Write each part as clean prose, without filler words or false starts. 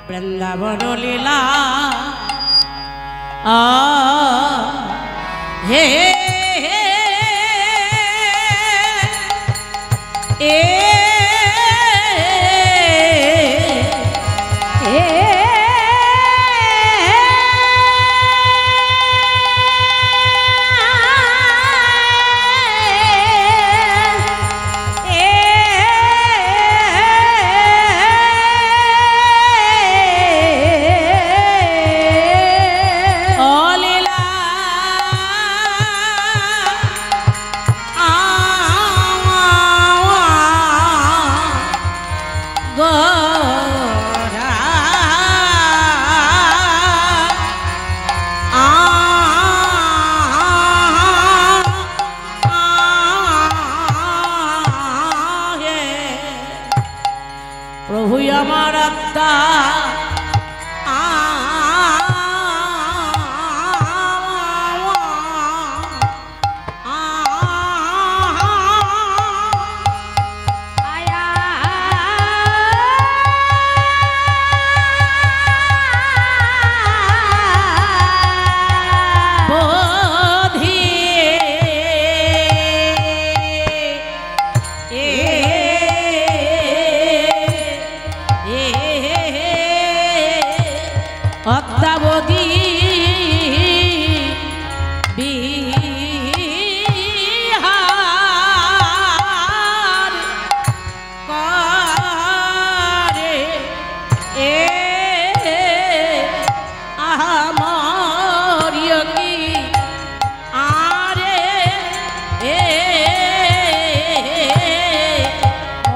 वृंदावन लीला हे प्रभु আমার আত্মা অদ্যাবধি বিহার করে আহামরিয় কি আরে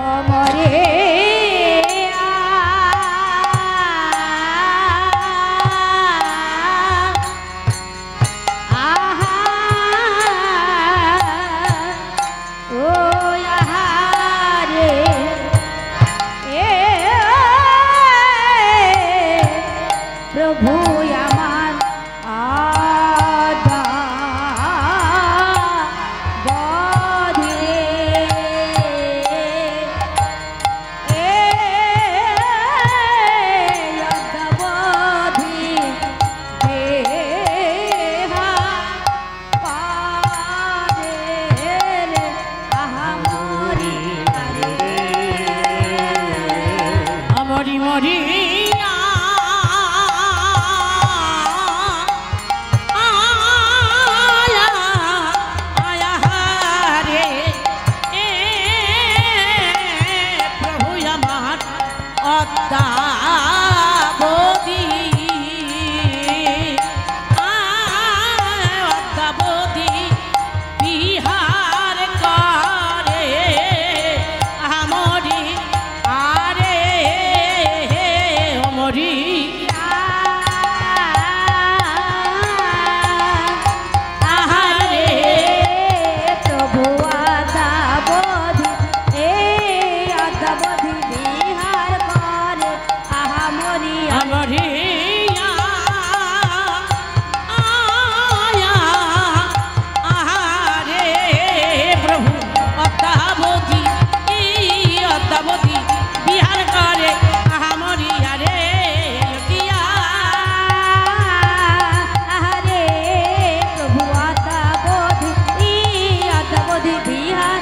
অমরে प्रभु আমার আদা বধে আদা বধে দেহা পারে আহামরি আমরি মরি বিহার করে আমরি আরে অমরি আহারে প্রভু আদাবধি আদাবধি বিহার করে আহামরি আমরি বিহার করে আহামরি আরে আহারে প্রভু আদাবধি আদাবধি বিহার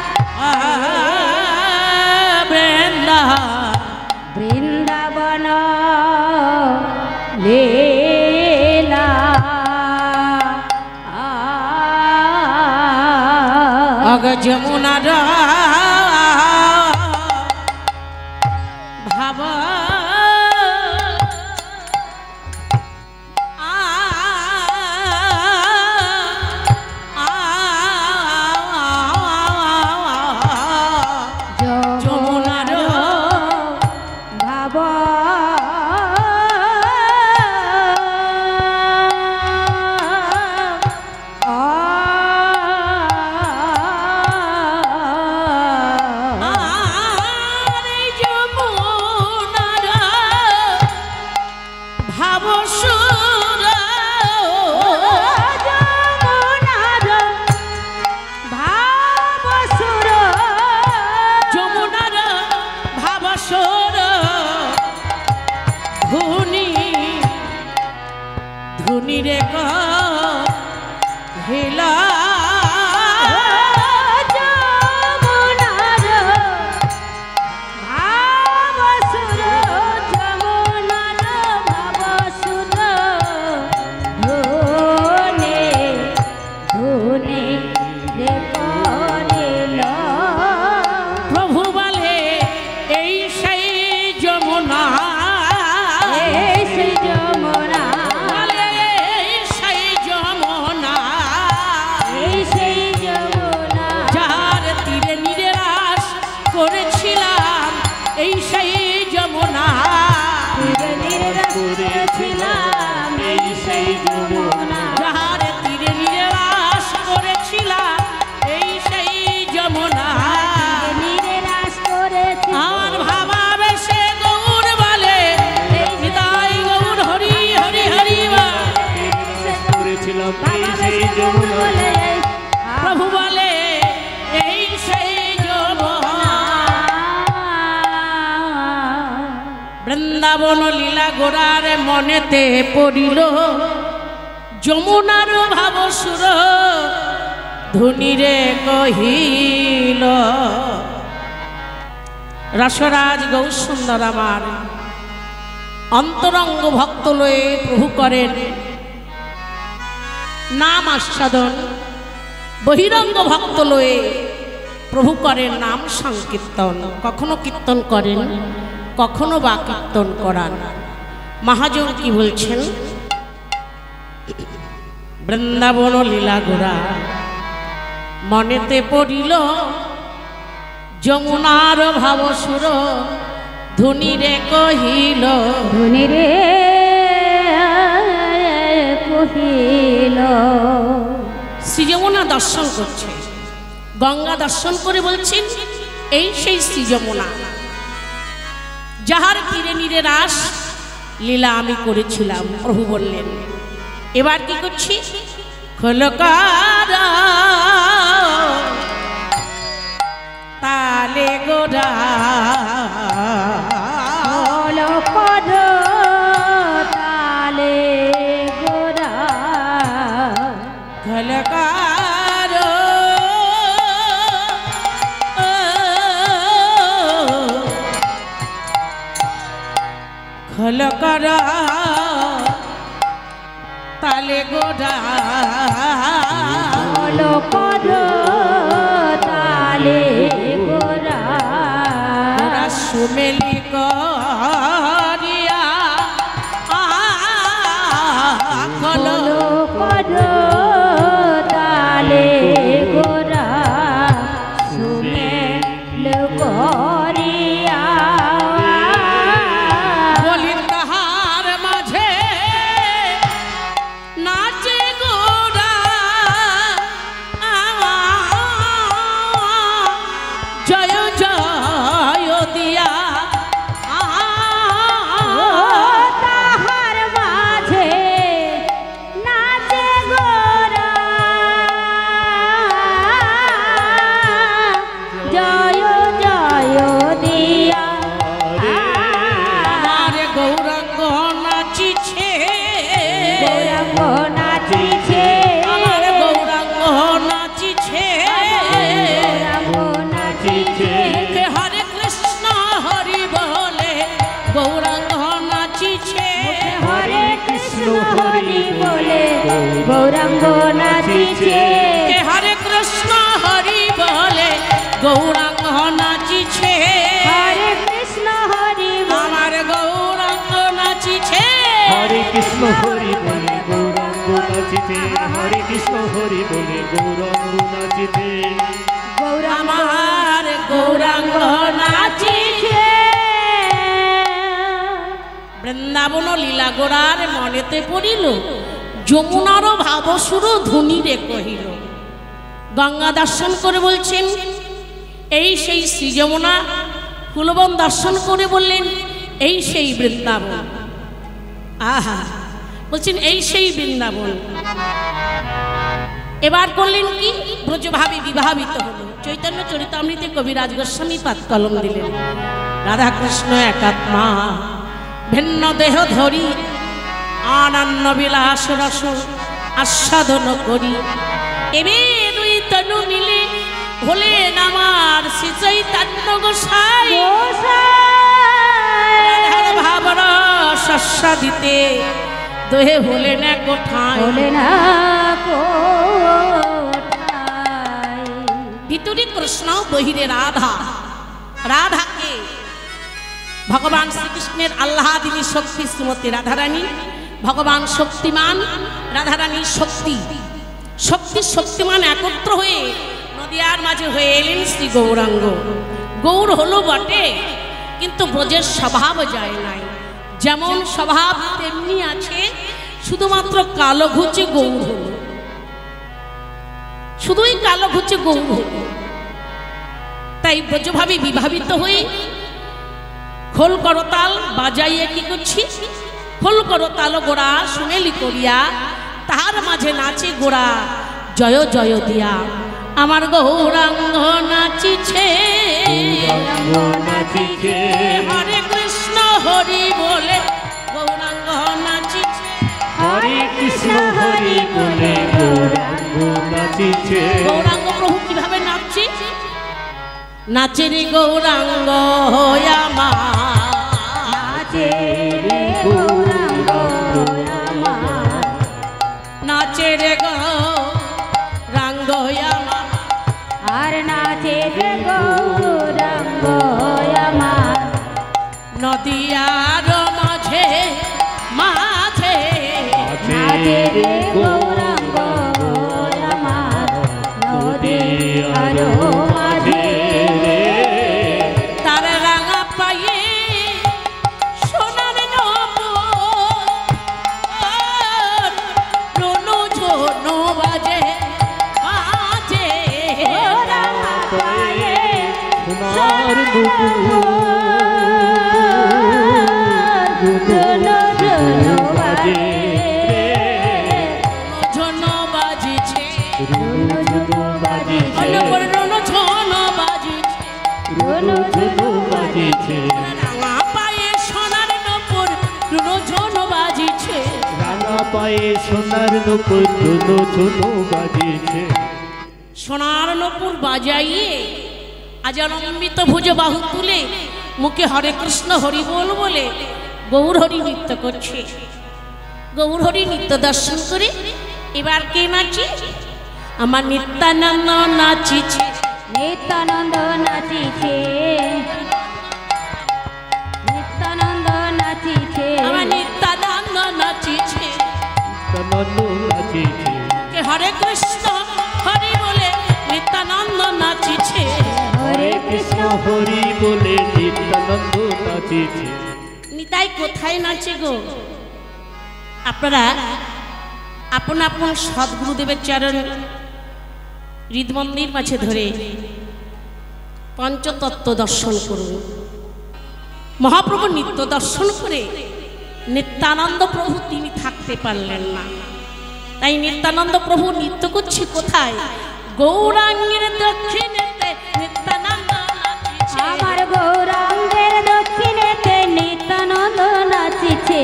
বৃন্দাবন লীলা অগ যমুনা ভাব যমুনার ভাব রে করিল প্রভু বলে এই সেই যমুনা, এই সেই যমুনা, বলে এই সেই যমুনা, এই সেই যমুনা, যার তীরে নিরাশ করেছিলাম এই সেই যমুনা, তীরে নিরাশ করেছিলাম এই সেই যমুনা, যার তীরে নিরাশ করেছিলাম এই সেই যমুনা। নিরাশ করেছিলাম আর ভাবাবেশে গৌর বলে নিতাই গৌর হরি হরি হরি বল। করেছিলাম এই সেই যমুনা, বলে প্রভু বলে এই সেই যমুনা। বৃন্দাবন লীলা গোরার মনেতে পড়িল যমুনার ভাবসুর ধুনিরে কহিল। রসরাজ গৌরসুন্দর আমার অন্তরঙ্গ ভক্ত লয়ে প্রভু করেন নাম আস্বাদন, বহিরঙ্গ ভক্ত লয়ে প্রভু করেন নাম সংকীর্তন। কখনো কীর্তন করেন, কখনো বা কীর্তন করান। মহাজন কি বলছেন? বৃন্দাবন লীলা গোরা মনেতে পড়িল যমুনার ভাবসুর ধুনিরে কহিল। ধনী রে কহিল শ্রী যমুনা দর্শন করছে, গঙ্গা দর্শন করে বলছেন এই সেই শ্রী যমুনা, যাহার তীরে নীরে রাস লীলা আমি করেছিলাম। প্রভু বললেন এবার কি করছি? খোলকার তালে গোরা হলো পদ তালে গোরা খোলকার খোলকার তালে গোরা হলো পদ তালে গোরা গোরা সুমেলি করিয়া হলো পদ তালে গোরা সুমেল করিয়া বলি তাহার মাঝে নাচে গোরা জয় জয় দিয়া তাহার মাঝে নাচে গোরা জয় জয় দিয়া আমার গৌরাঙ্গ নাচিছে, গৌরাঙ্গ নাচিছে আমার গৌরাঙ্গ নাচিছে, গৌরাঙ্গ নাচিছে কে হরে কৃষ্ণ হরি বলে গৌরাঙ্গ নাচিছে, হরে কৃষ্ণ হরি বলে গৌরাঙ্গ নাচিছে কে হরে কৃষ্ণ হরি বলে গৌরাঙ্গ নাচিছে, হরে কৃষ্ণ হরি আমার গৌরাঙ্গ নাচিছে। হরে কৃষ্ণ হরি বলে গৌরাঙ্গ নাচিতে, হরে কৃষ্ণ হরি বলে গৌরাঙ্গ নাচিতে, গৌরাঙ্গ আমার গৌরাঙ্গ নাচিছে। বৃন্দাবন লীলা গোরার মনেতে পড়িল যমুনার ভাবসুর ধুনিরে কহিল। গঙ্গা দর্শন করে বলছেন এই সেই শ্রী যমুনা, কুলবন দর্শন করে বললেন এই সেই বৃন্দাবন। আহা, বলছেন এই সেই বৃন্দাবন। এবার করলেন কি? ব্রজভাবে বিভাবিত হলো। চৈতন্য চরিতামৃতে কবিরাজ গোস্বামী পাত কলম দিলেন, রাধাকৃষ্ণ একাত্মা ভিন্ন দেহ ধরি আনন্দ বিলাস রস আস্বাদন করি, এবে দুই তনু মিলে হলেন আমার শ্রী চৈতন্য গোসাই। রাধার ভাবর শস্যাদিতে দোহে হলেন এক কোঠায়, বলে না কোথায় ভিতরে কৃষ্ণ বহিরে রাধা। রাধাকে ভগবান শ্রীকৃষ্ণের আল্লাহাদিনী শক্তি শ্রীমতী রাধারানী, ভগবান শক্তিমান, রাধারানী শক্তি, শক্তি শক্তিমান একত্র হয়ে নদিয়ার মাঝে হয়ে এলেন শ্রী গৌরাঙ্গ। গৌর হলো বটে, কিন্তু ব্রজের স্বভাব যায় নাই। যেমন স্বভাব তেমনি আছে, শুধুমাত্র কালো ঘুচে গৌর হল, শুধুই কালো ঘুচে গৌর হল। তাই ব্রজভাবে বিভাবিত হয়ে খোল করতাল বাজাইয়ে কি করছি, খোল করতাল গোড়া শুনেলি করিয়া, তাহার মাঝে নাচে গোড়া জয় জয় দিয়া। আমার গৌরাঙ্গ নাচিছে, হরে কৃষ্ণ হরি বলে গৌরাঙ্গ নাচিছে, হরে কৃষ্ণ হরি বলে গৌরাঙ্গ নাচিছে। গৌরাঙ্গ প্রভু কিভাবে নাচছে? নাচে রে গৌরাঙ্গ আমার, নাচে রে গৌরাঙ্গ আমার, নাচে রে গৌরাঙ্গ আমার, আর নাচে রে গৌরাঙ্গ আমার, নদিয়ার মাঝে মাঝে নাচে রে গৌরাঙ্গ আমার, নদীর মাঝে। তার রাঙা পায়ে সোনার নূপুর, রনু ঝনু বাজে বাজে, রাঙা পায়ে সোনার নুপুর, ঝুনো ঝুনো বাজে, ঝনু বাজিছে, ঝুনো ঝুনো বাজিছে, রনু ঝনু বাজিছে, ঝুনো ঝুনো বাজিছে। রাঙা পায়ে সোনার নূপুর, রনু ঝনু বাজিছে। রাঙা পায়ে সোনার নুপুর, ঝুনো ঝুনো বাজিছে। সোনার নূপুর বাজাইয়ে আজ আনন্দিত ভুজে বাহু তুলে মুখে হরে কৃষ্ণ হরি বল বলে গৌর হরি নৃত্য করছে। গৌর হরি নৃত্য দর্শন করে এবার কে নাচে? আমার নিত্যানন্দ নাচিছে, নিত্যানন্দ নাচিছে, নিত্যানন্দ নাচিছে, আমার নিত্যানন্দ নাচিছে। নিত্যানন্দ নাচিছে। কে হরে কৃষ্ণ হরি বলে নিত্যানন্দ নাচিছে। হরে কৃষ্ণ হরি বলে নিত্যানন্দ নাচিছে। নিতাই কোথায় নাচে গো? আপনারা আপন আপন সদ্গুরুদেবের চরণ হৃদমন্দির মাঝে ধরে পঞ্চতত্ত্ব দর্শন করুন। মহাপ্রভু নিত্য দর্শন করে নিত্যানন্দ প্রভু তিনি থাকতে পারলেন না, তাই নিত্যানন্দ প্রভু নৃত্য করছে কোথায়? গৌরাঙ্গের দক্ষিণেতে নিত্যানন্দ নাচিছে। আমার গৌরাঙ্গের দক্ষিণেতে নিত্যানন্দ নাচিছে,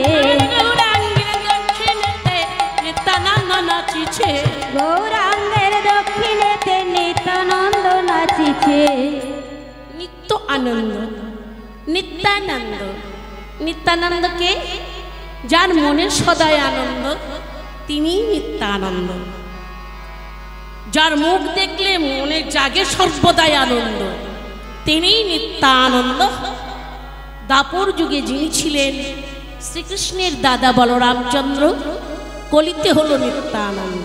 গৌরাঙ্গের দক্ষিণেতে নিত্যানন্দ নাচিছে। গৌরাঙ্গের দক্ষিণেতে নিত্যানন্দ নাচিছে। নিত্য আনন্দ, নিত্যানন্দ। নিত্যানন্দকে যার মনে সদায় আনন্দ তিনি নিত্যানন্দ। যার মুখ দেখলে মনে জাগে সর্বদাই আনন্দ তিনি নিত্যানন্দ। দাপর যুগে যিনি ছিলেন শ্রীকৃষ্ণের দাদা বলরামচন্দ্র, কলিতে হলো নিত্যানন্দ।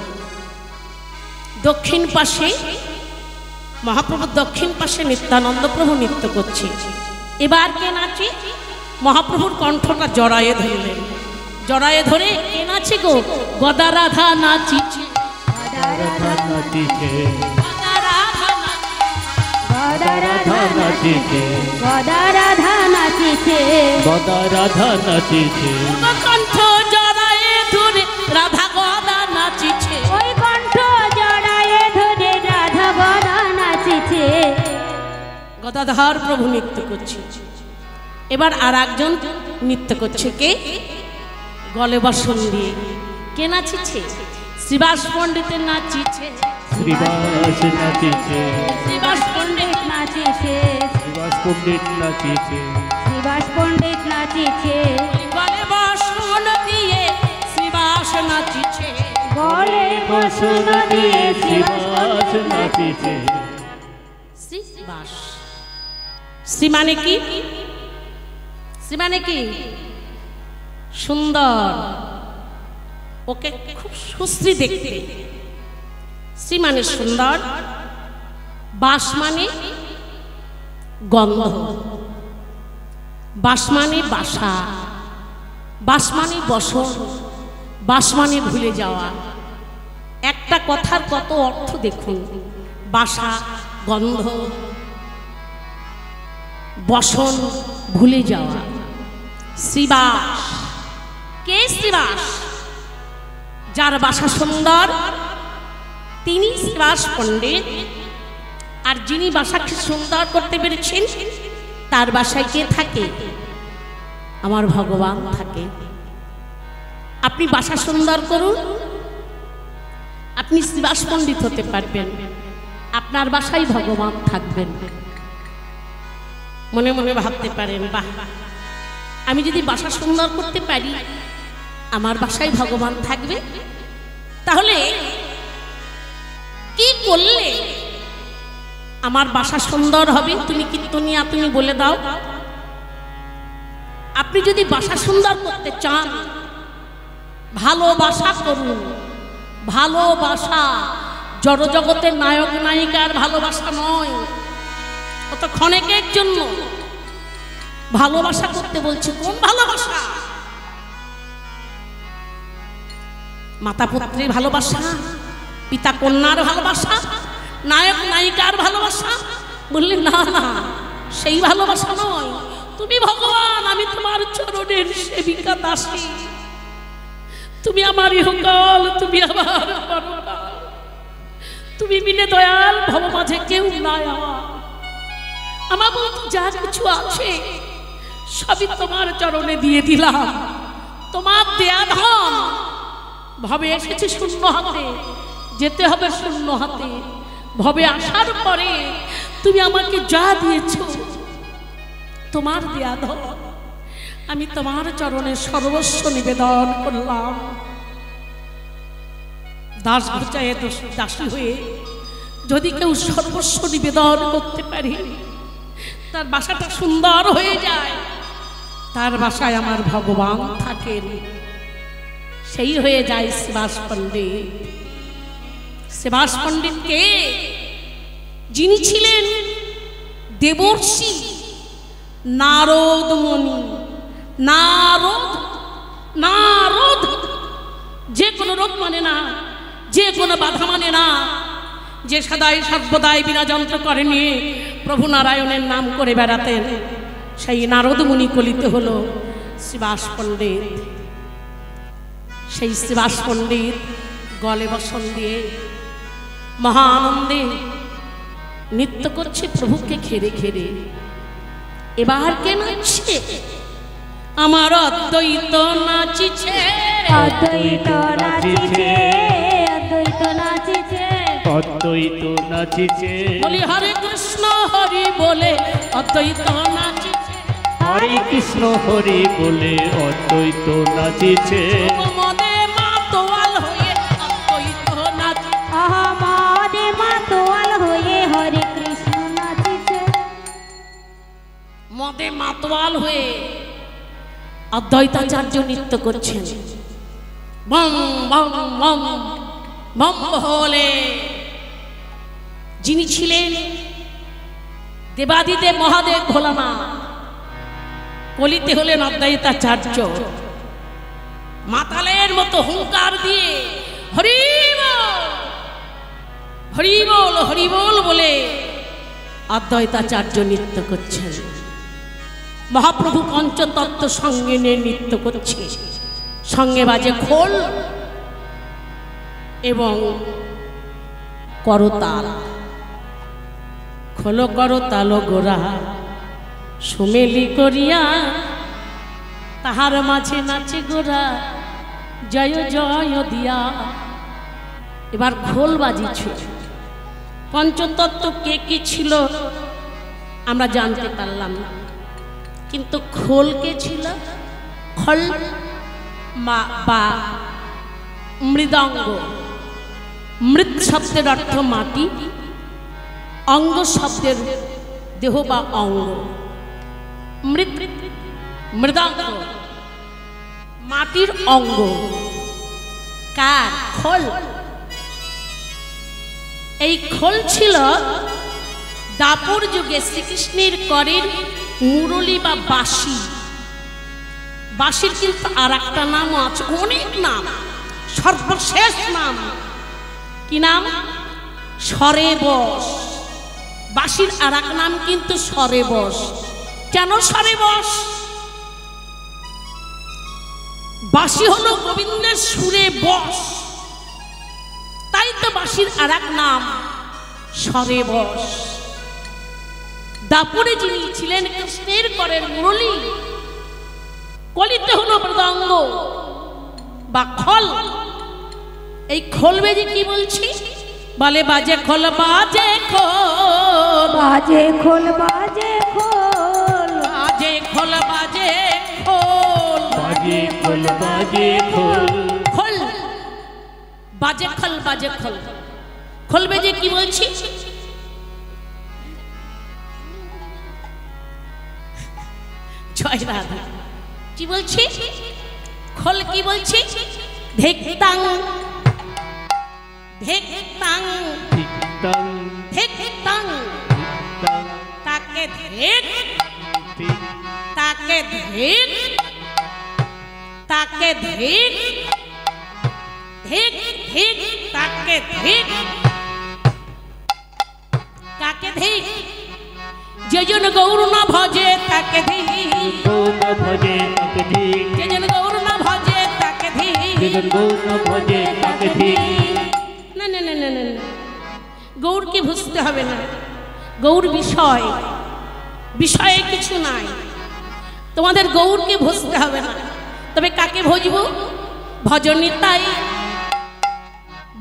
দক্ষিণ পাশে মহাপ্রভুর দক্ষিণ পাশে নিত্যানন্দ প্রভু নৃত্য করছে। এবার কে নাচে? মহাপ্রভুর কণ্ঠটা জড়ায়ে ধরলেন। জড়ায়ে ধরে কে নাচে গো? গদা রাধা নাচিছে, রাধা নাচিছে, গদা রাধা গদা রাধা নাচিছে, গদা রাধা নাচিছে, গদা রাধা নাচিছে। কণ্ঠ জড়ায়ে ধরে রাধা গদা নাচিছে। ওই কণ্ঠ জড়ায়ে ধরে রাধা গদা নাচিছে। গদাধর প্রভু নৃত্য করছে। এবার আর একজন নৃত্য করছে, কে? গলে বসন দিয়ে। কে নাচিছে? শ্রীবাস পণ্ডিতের নাচিছে, শ্রীবাস নাচিছে, শ্রীবাস পণ্ডিত নাচিছে, শ্রীবাস পণ্ডিত নাচিছে, শ্রীবাস পণ্ডিত নাচিছে, গলে বসন দিয়ে শ্রীবাস নাচিছে। গলে বসন দিয়ে শ্রীবাস নাচিছে। শ্রীবাস। শ্রী মানে কি? শ্রী মানে কি? সুন্দর, ওকে খুব সুশ্রী দেখতে। শ্রী মানে সুন্দর, বাস মানে গন্ধ, বাস মানে বাসা, বাস মানে বসন, বাস মানে ভুলে যাওয়া। একটা কথার কত অর্থ দেখুন, বাসা, গন্ধ, বসন, ভুলে যাওয়া। শ্রীবাস, কে শ্রীবাস? যার বাসা সুন্দর তিনি শ্রীবাস পণ্ডিত। আর যিনি বাসাকে সুন্দর করতে পেরেছেন তার বাসায় কে থাকে? আমার ভগবান থাকে। আপনি বাসা সুন্দর করুন, আপনি শ্রীবাস পণ্ডিত হতে পারবেন, আপনার বাসায় ভগবান থাকবেন। মনে মনে ভাবতে পারেন, বাহ, আমি যদি বাসা সুন্দর করতে পারি আমার বাসায় ভগবান থাকবে। তাহলে কি করলে আমার বাসা সুন্দর হবে? তুমি কীর্তনিয়া, তুমি বলে দাও। আপনি যদি বাসা সুন্দর করতে চান, ভালোবাসা করুন। ভালোবাসা জড়জগতের নায়ক নায়িকার ভালোবাসা নয়, অত ক্ষণেকের জন্য ভালোবাসা করতে বলছে। কোন ভালোবাসা? মাতা পুত্রের ভালোবাসা, পিতা কন্যার ভালোবাসা, নায়ক নায়িকার ভালোবাসা? বললেন না না, সেই ভালোবাসা নয়। তুমি ভগবান, আমি তোমার চরণের সেবিকা দাসী। তুমি আমার ইহকাল, তুমি আমার পরকাল। তুমি বিনে দয়াল ভব মাঝে কেউ নাই। আমার বলতে যা কিছু আছে সবই তোমার চরণে দিয়ে দিলাম। তোমার দেয়া ধন, ভবে এসেছে শূন্য হাতে, যেতে হবে শূন্য হাতে। ভবে আসার পরে তুমি আমাকে যা দিয়েছ তোমার দেয়া ধন, আমি তোমার চরণে সর্বস্ব নিবেদন করলাম। দাস ঘুচায়ে দাসী হয়ে যদি কেউ সর্বস্ব নিবেদন করতে পারে, তার বাসাটা সুন্দর হয়ে যায়। তার বাসায় আমার ভগবান থাকেন, সেই হয়ে যায় শ্রীবাস পণ্ডিত। শ্রীবাস পণ্ডিত কে? যিনি ছিলেন দেবর্ষি নারদ মুনি। নারদ, নারদ যে কোনো রোগ মানে না, যে কোনো বাধা মানে না, যে সদাই সর্বদাই বিরাজন্ত্র করে নিয়ে প্রভু নারায়ণের নাম করে বেড়াতেন, সেই নারদ মুনি কলিতে হলো শ্রীবাস পণ্ডিত। সেই শ্রীবাস পণ্ডিত গলে বসন দিয়ে মহা আনন্দে নৃত্য করছে প্রভুকে ঘেরে ঘেরে। এবার কে নাচছে? আমার অদ্বৈত নাচিছে, অদ্বৈত নাচিছে, অদ্বৈত নাচিছে, অদ্বৈত নাচিছে। বলি হরে কৃষ্ণ হরি বলে অদ্বৈত নাচিছে, হরে কৃষ্ণ হরি বলে অদ্বৈত নাচিছে। মদে মাতোয়াল হয়ে অদ্বৈত নাচিছে, মদে মাতোয়াল হয়ে হরে কৃষ্ণ নাচিছে। মদে মাতোয়াল হয়ে অদ্বৈতাচার্য নৃত্য করছেন। বম বম বম বম বলে। যিনি ছিলেন দেবাদিদেব মহাদেব ভোলানাথ, কলিতে হলেন অদ্বৈতাচার্য। মাতালের মতো হুঙ্কার দিয়ে হরি বল, হরি বল, হরি বল বলে অদ্বৈতাচার্য নৃত্য করছেন। মহাপ্রভু পঞ্চতত্ত্ব সঙ্গে নিয়ে নৃত্য করছে। সঙ্গে বাজে খোল এবং করতাল। খোলো করতাল গোরা সুমেলি করিয়া, তাহার মাঝে নাচে গোরা জয় জয় দিয়া। এবার খোল বাজিছে। পঞ্চতত্ত্ব কে কি ছিল আমরা জানতে পারলাম না, কিন্তু খোল কে ছিল? খল বা মৃদঙ্গ। মৃৎ শব্দের অর্থ মাটি, অঙ্গ শব্দের দেহ বা অঙ্গ। মৃদাঙ্গ মাটির অঙ্গ। কার? খোল। এই খোল ছিল দাপর যুগে শ্রীকৃষ্ণের করের মুরলী বা বাঁশি। বাঁশির কিন্তু আর একটা নামও আছে, অনেক নাম, সর্বশেষ নাম কি নাম? স্বরে বস। বাঁশির আর এক নাম কিন্তু স্বরে বস। কেন স্বরে বস? বাঁশি হলো গোবিন্দের সুরে বস, তাই তো বাঁশির আর এক নাম স্বরে বস। দাপুরে যিনি ছিলেন কৃষ্ণের করের মুরলী, কলিতে হলো মৃদঙ্গ বা খল। এই খোল বেজে কি বলছি? বলে বাজে খোল বাজে খোল বাজে খোল বাজে খোল বাজে খোল বাজে খোল বাজে খোল বাজে খোল খোল বাজে খোল বাজে খোল। খোল বেজে কি বলছি? জয় রাধা। কি বলছি? খোল কি বলছি? ধেকতাং ধেকতাং টিকটাং ধেকতাং টাং তাকে ধেক টিক তাকে ধেক তাকে ধেক ধেক ধেক তাকে ধেক কাকে ধেক? যেজন গৌর না ভজে তাকে ধেক গৌর ভজে তাকে ঠিক যেজন গৌর না ভজে তাকে ধেক। যেজন গৌর ভজে তাকে ঠিক না না না না না না, গৌরকে বুঝতে হবে না। গৌর বিষয়, বিষয়ে কিছু নাই। তোমাদের গৌরকে বুঝতে হবে না। তবে কাকে ভজব? ভজনিতাই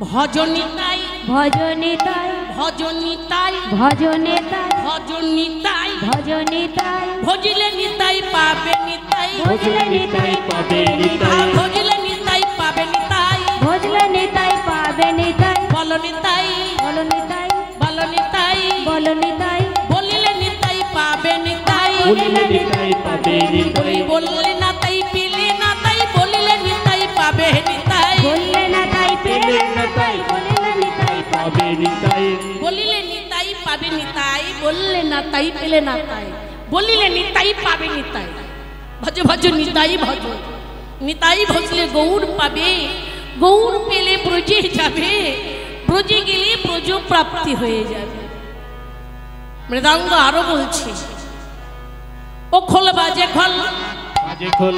ভজনিতাই ভজনিতাই ভজনিতাই ভজনিতাই ভজনিতাই ভজনিতাই ভজিলে নিতাই পাবে নিতাই ভজলে নিতাই পাবে নিতাই ভজিলে নিতাই পাবে নিতাই ভজলে নিতাই পাবে নিতাই বল নিতাই বলো নিতাই বল নিতাই বলো নিতাই বলিলে নিতাই পাবে নিতাই বলিলে নিতাই পাবে নিতাই বললে না তাই পিলে না তাই বলিলে নিতাই পাবে নিতাই বললে না তাই পেলে না তাই বলিলে নিতাই পাবে নিতাই বলিলে নিতাই পাবে নিতাই বললে না তাই পেলে না তাই বলিলে নিতাই পাবে নিতাই। ভজ ভজ নিতাই ভজ নিতাই ভজলে গৌর পাবে, গৌর পেলে ব্রজে যাবে, ব্রজে গেলে ব্রজ প্রাপ্তি হয়ে যাবে। মৃদাঙ্গ আরো বলছে ও খোল বাজে খোল বাজে খোল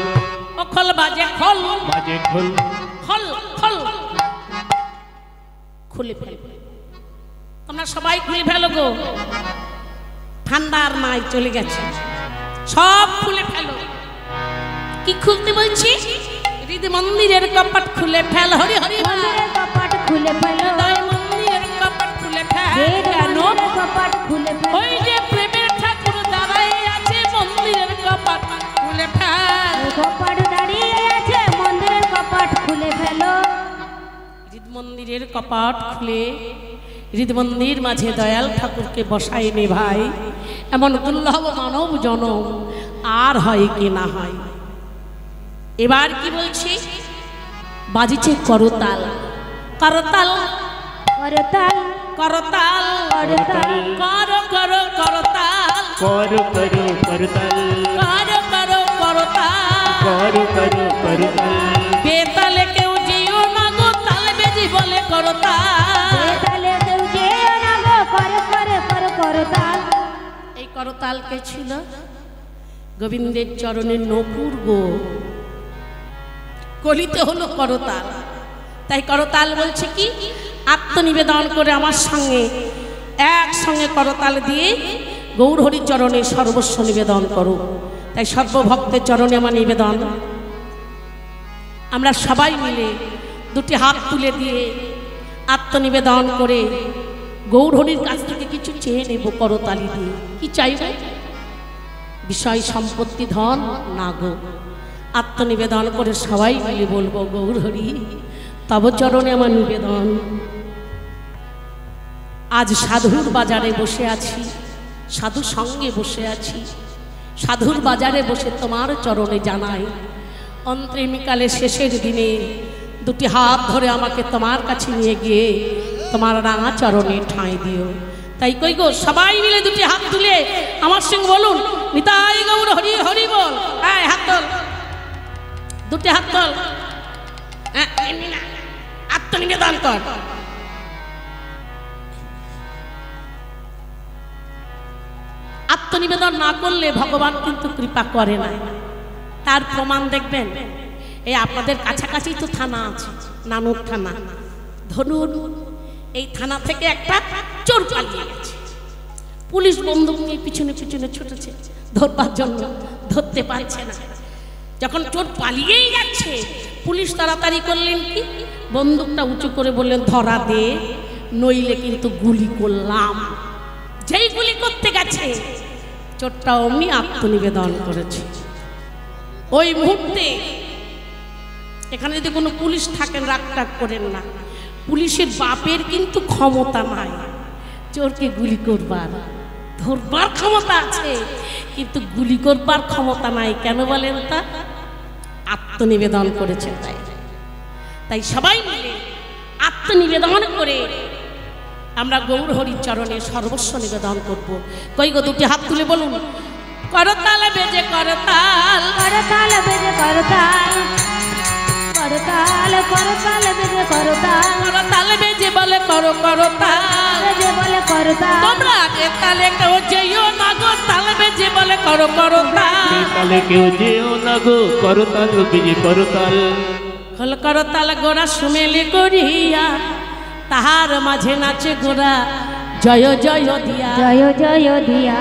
ও খোল বাজে খোল বাজে খোল খোল খোল খুলে ফেল। তোমরা সবাই খুলে ফেলো গো, ঠান্ডার নাই চলে গেছে, সব খুলে ফেলো। কি খুলতে বলছি? হৃদ মন্দিরের কপাট খুলে ফেল। হরি হরি বল। মন্দিরের কপাট খুলে ফেলো হৃদয় মন্দিরের কপাট খুলে ফেল। বেদ কেন? মন্দিরের কপাট খুলে ফেলো ওই যে প্রেমের ঠাকুর দাঁড়াই আছে, মন্দিরের কপাট খুলে ফেল। কপাট দাঁড়িয়ে আছে, মন্দিরের কপাট খুলে ফেলো। হৃদ মন্দিরের কপাট খুলে হৃদ মন্দির মাঝে দয়াল ঠাকুরকে বসাই নে ভাই। এমন দুর্লভ মানব জনম আর হয় কি না হয়। এবার কি বলছি? বাজিছে করতাল করতাল করতাল করতাল করতাল কর কর করতাল কর করো করতাল কর কর করতাল কর করো করতাল বেতালে কেউ যেও না গো, তাল বেজি বলে করতাল। তালে কেউ যেও না গো, করে করে করে করতাল। এই করতাল কে ছিল? গোবিন্দের চরণের নপুর গো, কলিতে হলো করতাল। তাই করতাল বলছে কি? আত্মনিবেদন করে আমার সঙ্গে একসঙ্গে করতাল দিয়ে গৌর হরির চরণে সর্বস্ব নিবেদন করো। তাই সর্বভক্তের চরণে আমার নিবেদন, আমরা সবাই মিলে দুটি হাত তুলে দিয়ে আত্মনিবেদন করে গৌর হরির কাছ থেকে কিছু চেয়ে নেব করতালি দিয়ে। কি চাইবে? বিষয় সম্পত্তি ধন না গো, আত্মনিবেদন করে সবাই মিলে বলবো গৌর হরি তব চরণে আমার নিবেদন। আজ সাধুর বাজারে বসে আছি, সাধু সঙ্গে বসে আছি, সাধুর বাজারে বসে তোমার চরণে জানাই অন্তিমকালে শেষের দিনে দুটি হাত ধরে আমাকে তোমার কাছে নিয়ে গিয়ে তোমার রাঙা চরণে ঠাঁই দিও। তাই কই গো সবাই মিলে দুটি হাত তুলে আমার সঙ্গে বলুন নিতাই গৌর হরি হরি বল। হ্যাঁ হাত তোল, দুটি হাত তোল, আত্মনিবেদন কর। আত্মনিবেদন না করলে ভগবান কিন্তু কৃপা করে না। তার প্রমাণ দেখবেন, এই আপনাদের কাছাকাছি তো থানা আছে, নানুর থানা। ধরুন এই থানা থেকে একটা চোর পালিয়ে গেছে, পুলিশ বন্দুক নিয়ে পিছনে পিছনে ছুটেছে ধরবার জন্য, ধরতে পারছে না। যখন চোর পালিয়েই যাচ্ছে পুলিশ তাড়াতাড়ি করলেন কি, বন্দুকটা উঁচু করে বললেন ধরা দে, নইলে কিন্তু গুলি করলাম। যেই গুলি করতে গেছে চোরটা অমনি আত্মনিবেদন করেছে। ওই মুহূর্তে এখানে যদি কোনো পুলিশ থাকেন রাগ টাগ করেন না, পুলিশের বাপের কিন্তু ক্ষমতা নাই চোরকে গুলি করবার, ধরবার ক্ষমতা আছে কিন্তু গুলি করবার ক্ষমতা নাই। কেন বলেন তা? আত্মনিবেদন করেছে। তাই তাই সবাই মিলে আত্মনিবেদন করে আমরা গৌর হরির চরণে সর্বস্ব নিবেদন করব। কই গো দুটি হাত তুলে বলুন করতাল বেজে করতাল, করতাল বেজে করতাল, করতাল করতাল বেজে করতাল, করতাল বেজে বলে করো করতাল, বেজে বলে করতাল। তোমরা আগে তালে কেউ যেও না গো, তাল বেজে বলে করো করতাল, তালে কেউ যেও না গো, করতাল বেজে করতাল। হল করতাল গোরা সুমেলি করিয়া, তাহার মাঝে নাচে গোরা জয় জয় দিয়া, জয় জয় দিয়া।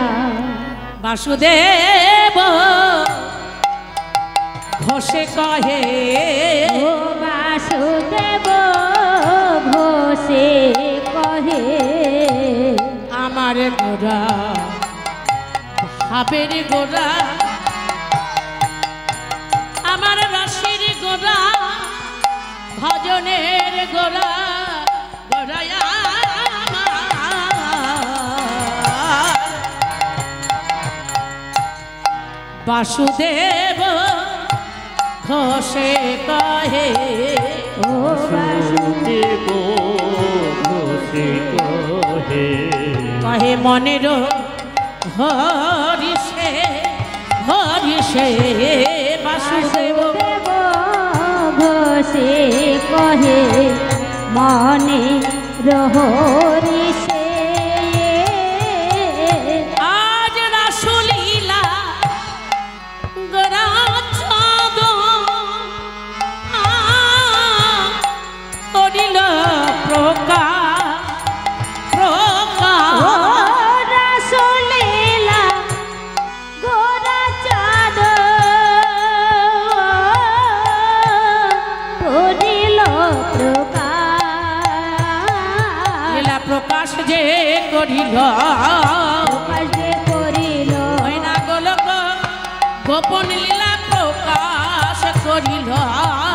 বাসুদেব ঘোষে কহে, ও বাসুদেব ঘোষে কহে, আমার গোরা ভাবের গোরা, আমার রসির গোরা, ভজনের গোরা, গোরায়া বাসুদেব ঘোষে কহে, ও বাসুদেব ঘোষে কহে, কহে মনের হরিষে হরিষে, বাসুদেব ঘোষে কহে মনে রহরিষে। আজ রাসলীলা গোরা চাঁদ করিল প্রকাশ, প্রকাশ রাসলীলা গোরা চাঁদ করিল প্রকাশ, লীলা প্রকাশ যে করিল, প্রকাশ যে করিল, ওই না গোলক গোপন লীলা প্রকাশ করিল,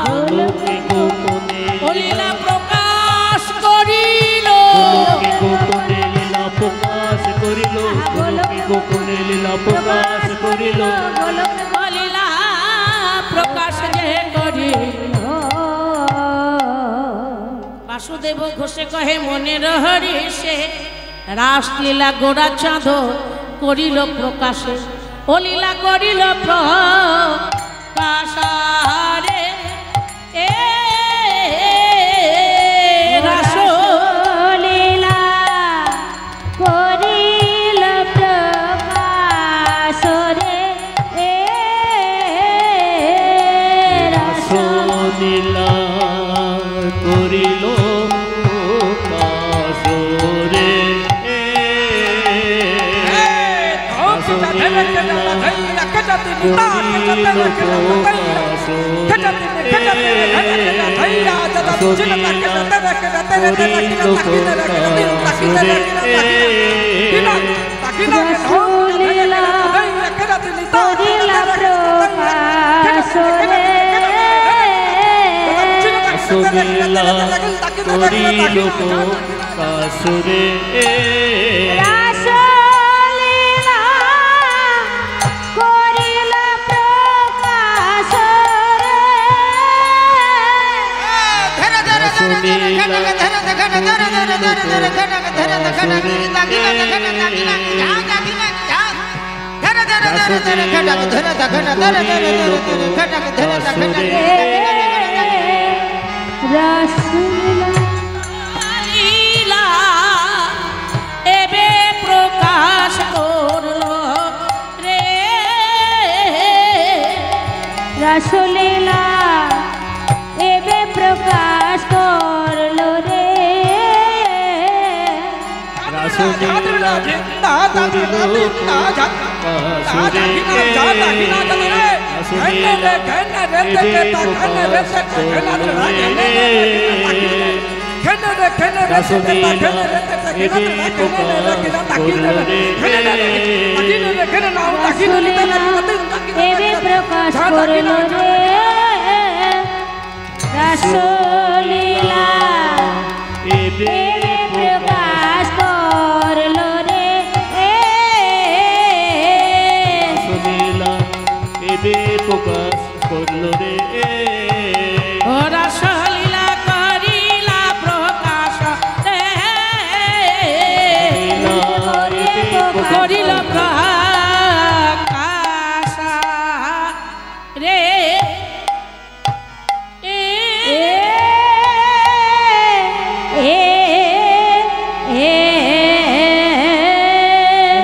গোলকে গোপনে ও লীলা প্রকাশ করিল, গোলকে গোপনে লীলা প্রকাশ করিল, গোলকে গোপনে লীলা প্রকাশ করিল, গোলক ও লীলা প্রকাশ যে করিল। বাসুদেব ঘোষে কহে মনের হরিষে, রাসলীলা গোরা চাঁদ করিল প্রকাশে, ও লীলা করিল প্রকাশারে, এ রাসলীলা করিল প্রকাশ রে, রাসলীলা করিল প্রকাশ রে, রাসলীলা করিল প্রকাশ রে, রাসলীলা করিল প্রকাশরে রাসলীলা করিল প্রকাশ রে লীলা এবে প্রকাশ করলো রে রাসলীলা এবে প্রকাশ করলো রে রাসলীলা করিল প্রকাশরে এবে প্রকাশ করলো রে রাসলীলা এবে প্রকাশ করলো রে রাসলীলা এবে প্রকাশ করল রে ও রাসলীলা করিলা প্রকাশ রে করিল প্রকাশ রে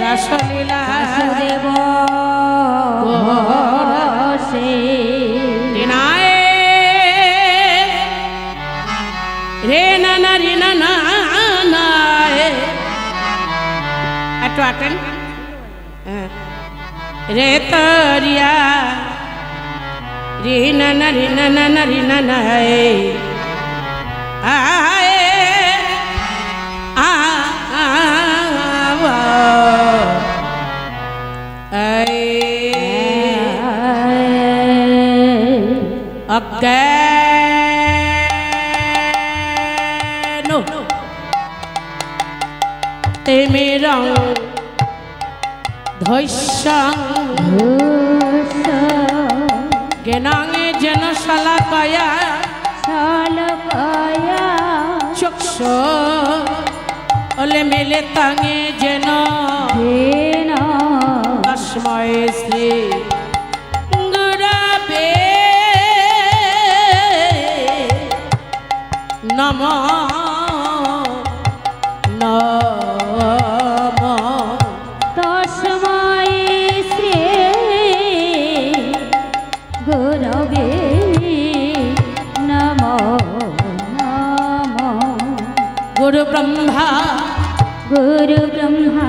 রাসলীলা দেব রে না না রে না না না একটু আটেন রে তরিয়া রে না না রে না না না রে না না আয়ে অজ্ঞানো তেমেরং ধৈস্যং জ্ঞানাঙে যেন শালাকায়া চক্ষু ওলে মেলে তাঙে যেন তস্মৈ শ্রী গুরবে নমঃ নমঃ তস্মৈ শ্রী গুরবে নমো নমো গুরু ব্রহ্মা গুরু ব্রহ্মা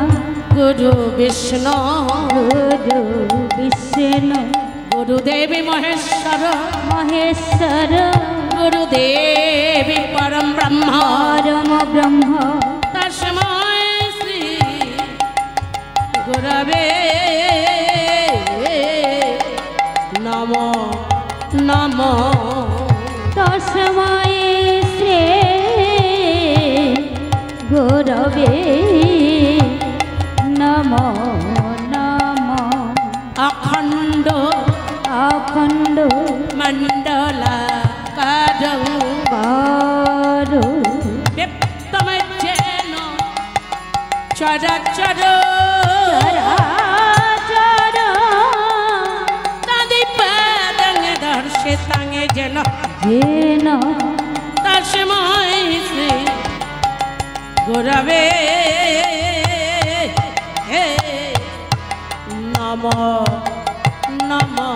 গুরু বিষ্ণু গুরু বিষ্ণু গুরুদেবী মহেশ্বর মহেশ্বর গুরুদেবী পরম ব্রহ্ম পরম ব্রহ্ম তস্মৈ শ্রী গুরবে নমো নমো তস্মৈ শ্রী গুরবে নমো নমো অখণ্ড অখণ্ড মণ্ডলাকারং কারো ব্যক্তমজ্জেন চরাচর চরাচর তদিপাদং দর্শিতাঙে যেন যেন তস্মৈ শ্রী গুরবে নমো নমো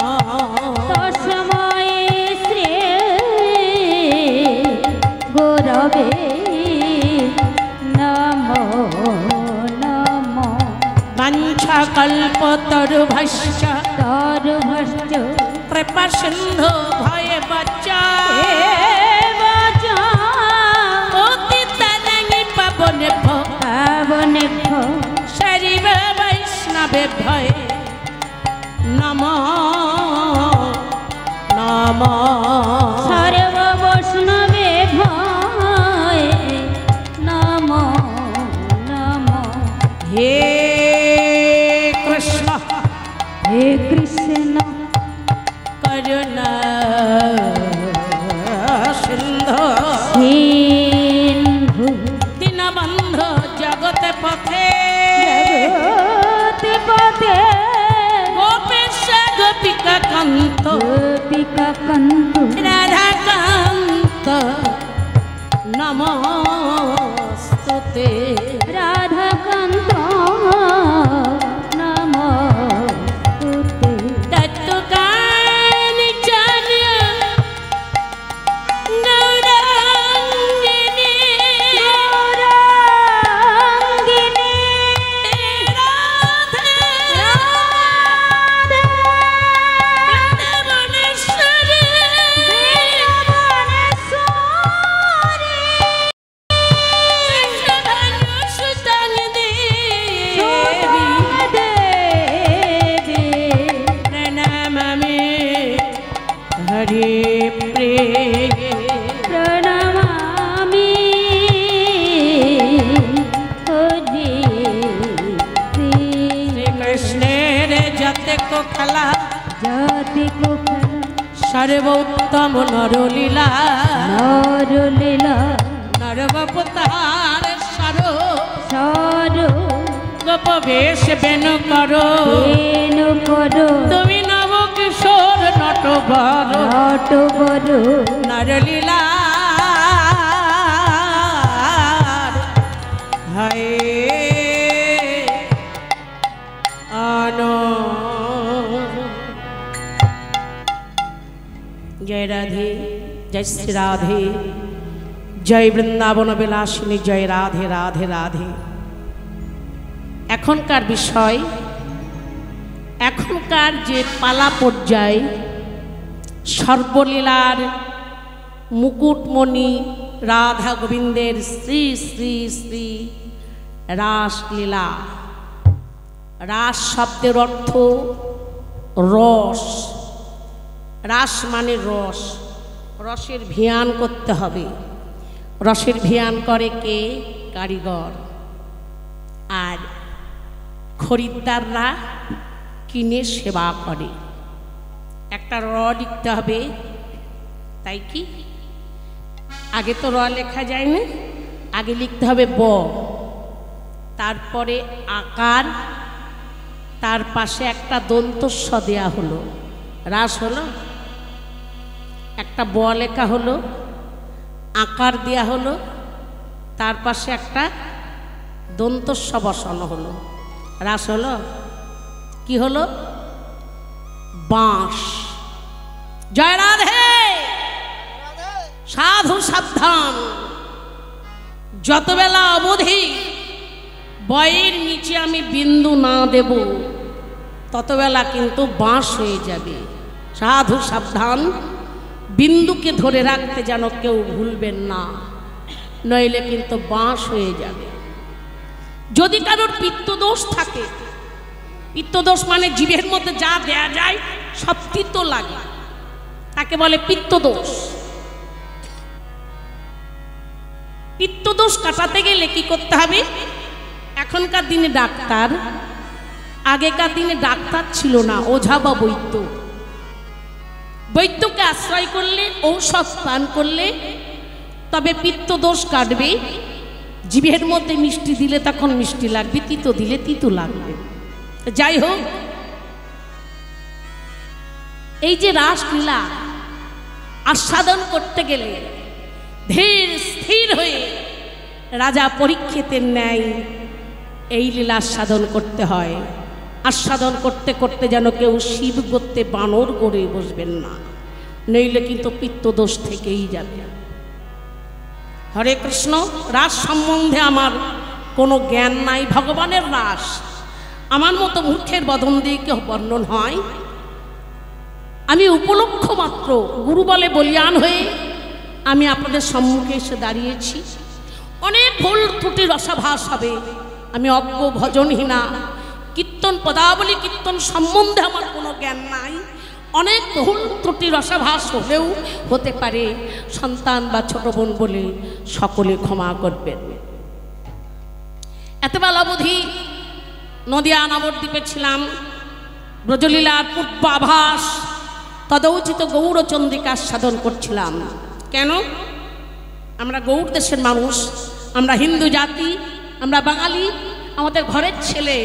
তস্মৈ শ্রী গুরবে নমো নমো বাঞ্ছাকল্পতরুভশ্চ তরুভশ্চ কৃপা সিন্ধু ভয়ে বচ্চা পতিতানাঙি পাবনেভ্য পাবনেভ্য শৈব বৈষ্ণবেভ্যয় নমো নমো সর্ব বৈষ্ণবেভ্যয় হে কৃষ্ণ হে কৃষ্ণ করুণা সিন্ধু সিন্ধু দীনবন্ধু জগতে পথে জগতে পথে গোপেশ গোপিকা কান্ত গোপিকা কান্ত রাধা কান্ত নমস্তুতে রাধা কান্ত নমস্তুতে তত্ত্বজ্ঞান জানা গৌরাঙ্গিনী গৌরাঙ্গিনী রাধা রাধা বৃন্দাবনেশ্বরী বৃন্দাবনেশ্বরী সুতং দেবী দেবী প্রণমামি হরি প্রিয়ে প্রণমামি হরি শ্রীকৃষ্ণের যতেক খেলা জাতি কোখলা সর্বোত্তম নরলীলা নরলীলা নরবতার সর সর গোপবেশ বেনু করো বেনু করো তুমি নব কিশোর নটবর নট করো নরলীলা হায় আনো জয় রাধে জয় শ্রী রাধে জয় বৃন্দাবন বিলাসিনী জয় রাধে রাধে রাধে। এখনকার বিষয়, এখনকার যে পালা পর্যায় সর্বলীলার মুকুটমণি রাধা গোবিন্দের শ্রী শ্রী শ্রী রাসলীলা। রাস শব্দের অর্থ রস, রাস মানে রস, রসের ভিয়ান করতে হবে। রসের ভিয়ান করে কে? কারিগর। আর খরিদ্দাররা কিনে সেবা করে। একটা র লিখতে হবে, তাই কি আগে তো র লেখা যায় না, আগে লিখতে হবে ব, তারপরে আকার, তার পাশে একটা দন্তস্ব দেয়া হলো, রাস হলো, একটা ব লেখা হলো, আকার দেয়া হলো, তার পাশে একটা দন্তস্ব বসানো হলো, রাস হলো। কি হলো? বাঁশ। জয় রাধে। সাধু সাবধান, যতবেলা অবধি বয়ের নিচে আমি বিন্দু না দেব ততবেলা কিন্তু বাঁশ হয়ে যাবে। সাধু সাবধান, বিন্দুকে ধরে রাখতে যেন কেউ ভুলবেন না, নইলে কিন্তু বাঁশ হয়ে যাবে। যদি কারোর পিত্তদোষ থাকে, পিত্তদোষ মানে জিভের মধ্যে যা দেয়া যায় সব তিতো লাগে, তাকে বলে পিত্তদোষ। পিত্তদোষ কাটাতে গেলে কি করতে হবে? এখনকার দিনে ডাক্তার, আগেকার দিনে ডাক্তার ছিল না, ওঝা বা বৈদ্য। বৈদ্যকে আশ্রয় করলে, ঔষধ পান করলে তবে পিত্তদোষ কাটবে। জিভের মধ্যে মিষ্টি দিলে তখন মিষ্টি লাগবে, তিতো দিলে তিতো লাগবে। যাই হোক, এই যে রাসলীলা আস্বাদন করতে গেলে ধীর স্থির হয়ে রাজা পরীক্ষিতের ন্যায় এই লীলা আস্বাদন করতে হয়। আস্বাদন করতে করতে যেন কেউ শিব গোত্রে বানর গড়ে বসবেন না, নইলে কিন্তু পিত্তদোষ থেকেই যাবে। হরে কৃষ্ণ। রাস সম্বন্ধে আমার কোনো জ্ঞান নাই, ভগবানের রাস আমার মতো মূর্খের বদন দিয়ে কেউ বর্ণন হয়? আমি উপলক্ষ মাত্র গুরু বলে বলিয়ান হয়ে আমি আপনাদের সম্মুখে এসে দাঁড়িয়েছি। অনেক ভুল ত্রুটি রসাভাস হবে, আমি অজ্ঞ ভজনহীনা, কীর্তন পদাবলী কীর্তন সম্বন্ধে আমার কোনো জ্ঞান নাই। অনেক ভুল ত্রুটি রসাভাস হলেও হতে পারে, সন্তান বা ছোট বোন বলে সকলে ক্ষমা করবেন। এতবেলা অবধি নদিয়া নবদ্বীপে ছিলাম, ব্রজলীলার পূর্বাভাস তদৌচিত গৌরচন্দ্রিকার সাধন করছিলাম। কেন? আমরা গৌড় দেশের মানুষ, আমরা হিন্দু জাতি, আমরা বাঙালি, আমাদের ঘরের ছেলে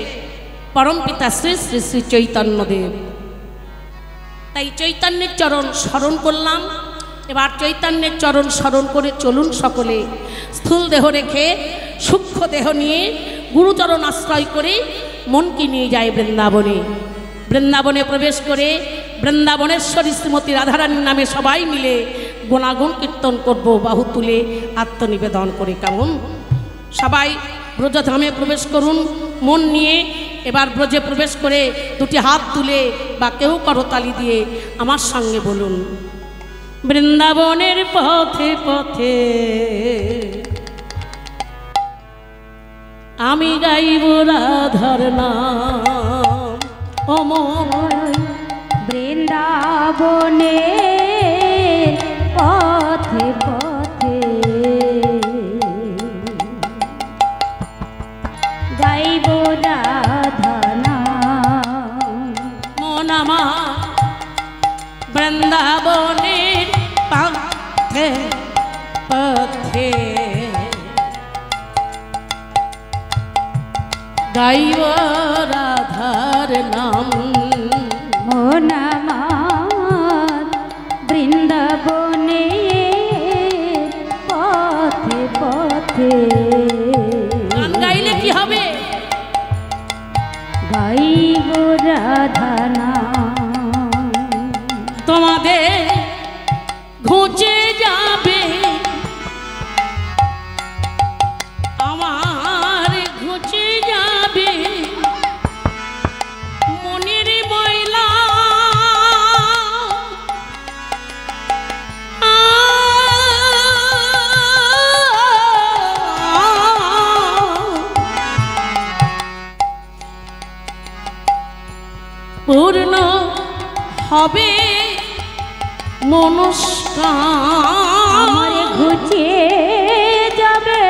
পরমপিতা শ্রী শ্রী শ্রী চৈতন্যদেব। তাই চৈতন্যের চরণ স্মরণ করলাম। এবার চৈতন্যের চরণ স্মরণ করে চলুন সকলে স্থূল দেহ রেখে সূক্ষ্ম দেহ নিয়ে গুরুচরণ আশ্রয় করে মনকে নিয়ে যায় বৃন্দাবনে। বৃন্দাবনে প্রবেশ করে বৃন্দাবনেশ্বরী শ্রীমতী রাধারানীর নামে সবাই মিলে গুণাগুণ কীর্তন করব, বাহু তুলে আত্মনিবেদন করে। কেমন? সবাই ব্রজধামে প্রবেশ করুন মন নিয়ে। এবার ব্রজে প্রবেশ করে দুটি হাত তুলে বা কেউ করতালি দিয়ে আমার সঙ্গে বলুন, বৃন্দাবনের পথে পথে আমি গাইব রাধার নাম। অমর বৃন্দাবনে পথে পথে গাইব রাধা নাম। মন আমার বৃন্দাবনের পথে পথে গাইব রাধার নাম। মন আমার বৃন্দাবনে পথে পথে। গান গাইলে কি হবে? গাইব রাধা নাম। তোমাদের ঘুচে যাবে, আমার ঘুচে যাবে মনের ময়লা। পূর্ণ হবে মনস্কার। আমার ঘুচে যাবে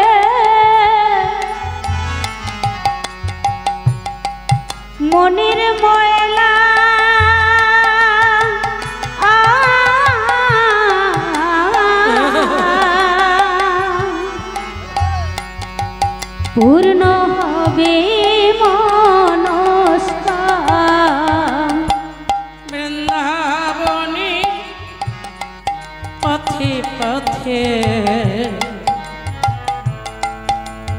মনের ময়লা। পূর্ণ হবে মনস্কার। বৃন্দাবনে পথে পথে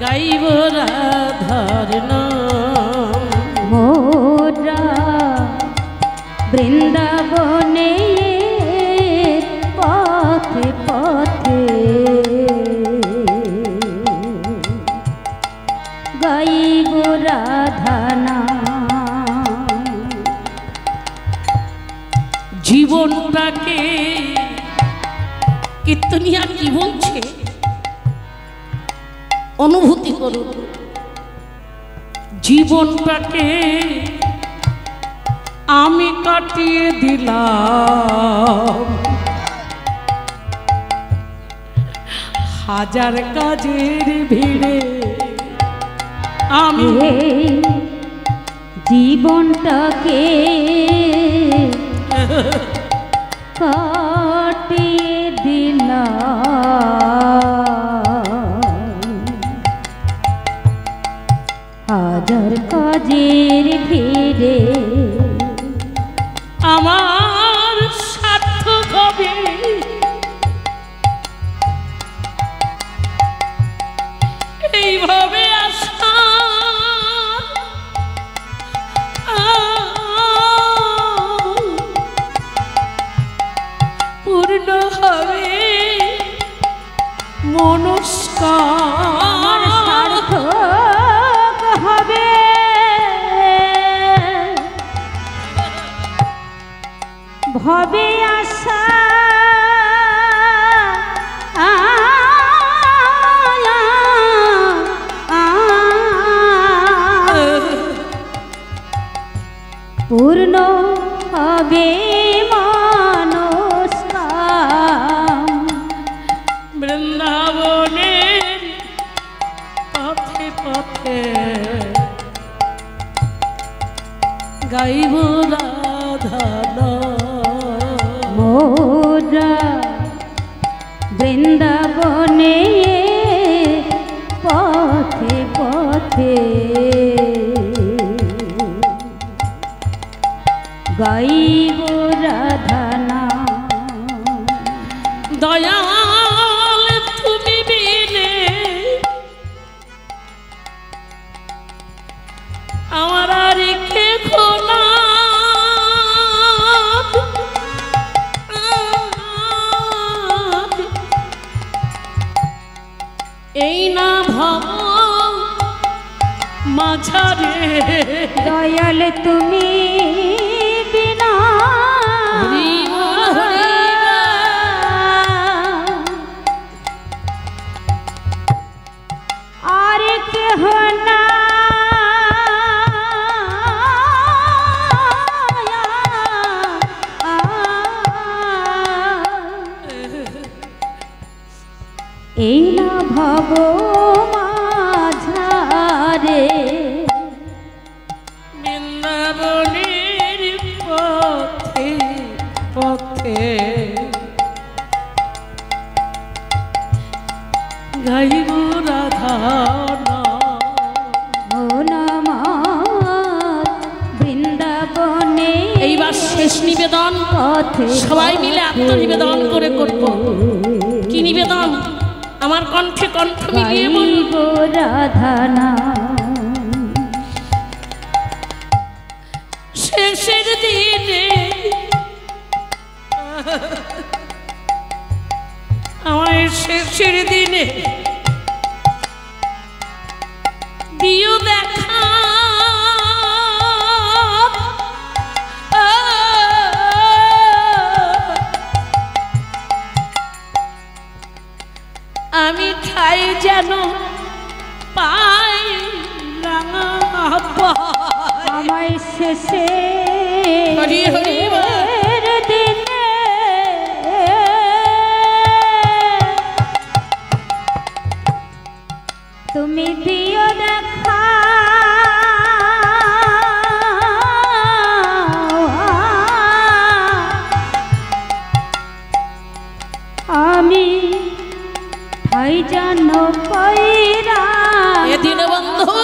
গাইব রাধার নাম। মোরা বৃন্দাবনে পথে পথে গাইব রাধা নাম। জীবনটাকে কীর্তনিয়া কি বলছে অনুভূতি করুন। জীবনটাকে আমি কাটিয়ে দিলাম হাজার কাজের ভিড়ে। আমি এই জীবনটাকে কাটিয়ে দিলাম হাজার কাজের ভিড়ে। আমার সার্থক হবে এইভাবে আশা। পূর্ণ হবে মনস্কার। সার্থক হবে ভবে আশা। পূর্ণ হবে মনস্কার। বৃন্দাবনের পথে পথে গাইব রাধা নাম। মোরা বৃন্দাবনে পথে পথে গাইব রাধা নাম। দয়াল তুমি বিনে আমার আর কে খোলা, এই না ভব মাঝারে। দয়াল তুমি বিনা আর কেহ না, এই না ভব মাঝারে। বৃন্দাবনের পথে পথে গাইব রাধা নাম। বৃন্দাবনে এইবার শেষ নিবেদন সবাই মিলে আত্মনিবেদন করে করব। কি নিবেদন? আমার কণ্ঠে কণ্ঠ মিলিয়ে বলব রাধা নাম। শেষের দিনে আমার শেষের দিনে দিও দেখা, আমি ঠাই যেন পাই রাঙা আমায় শেষে হরি হরি দিনে তুমি দিও দেখা, আমি ঠাই যেন পাইরা। এদিন বন্ধু